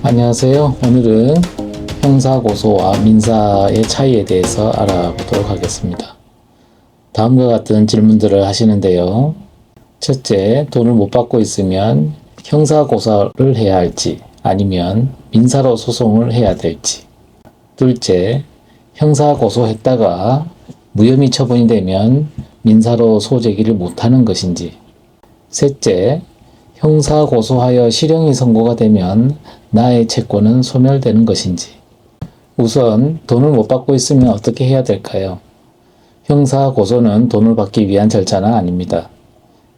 안녕하세요. 오늘은 형사고소와 민사의 차이에 대해서 알아보도록 하겠습니다. 다음과 같은 질문들을 하시는데요. 첫째, 돈을 못 받고 있으면 형사고소를 해야 할지 아니면 민사로 소송을 해야 될지. 둘째, 형사고소했다가 무혐의 처분이 되면 민사로 소제기를 못하는 것인지. 셋째, 형사고소하여 실형이 선고가 되면 나의 채권은 소멸되는 것인지. 우선 돈을 못 받고 있으면 어떻게 해야 될까요? 형사고소는 돈을 받기 위한 절차는 아닙니다.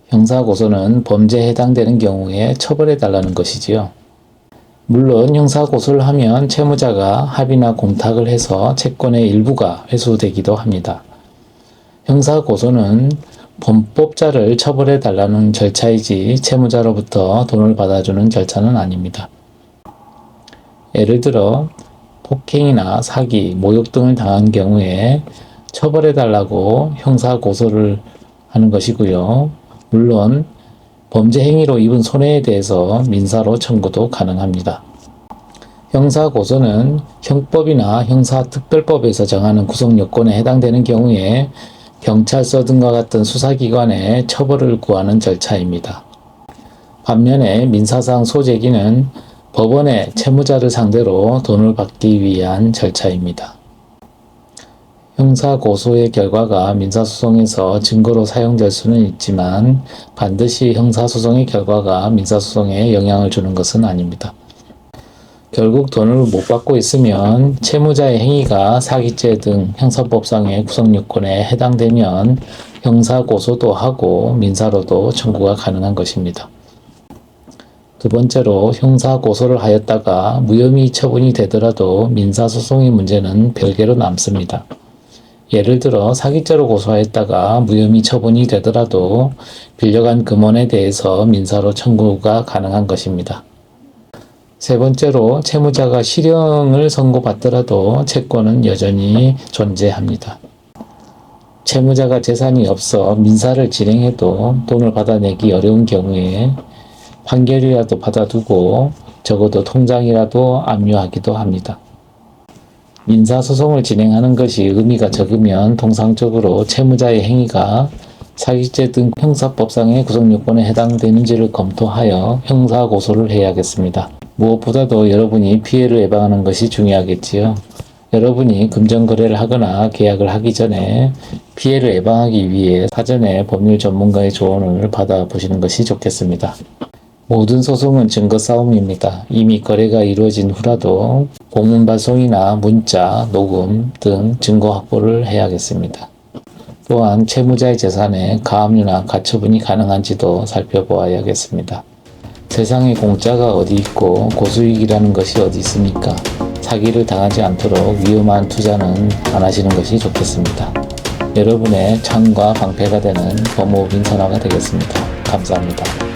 형사고소는 범죄에 해당되는 경우에 처벌해 달라는 것이지요. 물론 형사고소를 하면 채무자가 합의나 공탁을 해서 채권의 일부가 회수되기도 합니다. 형사고소는 범법자를 처벌해 달라는 절차이지 채무자로부터 돈을 받아주는 절차는 아닙니다. 예를 들어 폭행이나 사기, 모욕 등을 당한 경우에 처벌해 달라고 형사고소를 하는 것이고요. 물론 범죄 행위로 입은 손해에 대해서 민사로 청구도 가능합니다. 형사고소는 형법이나 형사특별법에서 정하는 구성요건에 해당되는 경우에 경찰서 등과 같은 수사기관에 처벌을 구하는 절차입니다. 반면에 민사상 소제기는 법원의 채무자를 상대로 돈을 받기 위한 절차입니다. 형사고소의 결과가 민사소송에서 증거로 사용될 수는 있지만 반드시 형사소송의 결과가 민사소송에 영향을 주는 것은 아닙니다. 결국 돈을 못 받고 있으면 채무자의 행위가 사기죄 등 형사법상의 구성요건에 해당되면 형사고소도 하고 민사로도 청구가 가능한 것입니다. 두 번째로 형사고소를 하였다가 무혐의 처분이 되더라도 민사소송의 문제는 별개로 남습니다. 예를 들어 사기죄로 고소하였다가 무혐의 처분이 되더라도 빌려간 금원에 대해서 민사로 청구가 가능한 것입니다. 세 번째로 채무자가 실형을 선고받더라도 채권은 여전히 존재합니다. 채무자가 재산이 없어 민사를 진행해도 돈을 받아내기 어려운 경우에 판결이라도 받아두고 적어도 통장이라도 압류하기도 합니다. 민사소송을 진행하는 것이 의미가 적으면 통상적으로 채무자의 행위가 사기죄 등 형사법상의 구성요건에 해당되는지를 검토하여 형사고소를 해야겠습니다. 무엇보다도 여러분이 피해를 예방하는 것이 중요하겠지요. 여러분이 금전거래를 하거나 계약을 하기 전에 피해를 예방하기 위해 사전에 법률 전문가의 조언을 받아보시는 것이 좋겠습니다. 모든 소송은 증거 싸움입니다. 이미 거래가 이루어진 후라도 공문 발송이나 문자, 녹음 등 증거 확보를 해야겠습니다. 또한 채무자의 재산에 가압류나 가처분이 가능한지도 살펴보아야겠습니다. 세상에 공짜가 어디 있고 고수익이라는 것이 어디 있습니까? 사기를 당하지 않도록 위험한 투자는 안 하시는 것이 좋겠습니다. 여러분의 창과 방패가 되는 법무법인 선화가 되겠습니다. 감사합니다.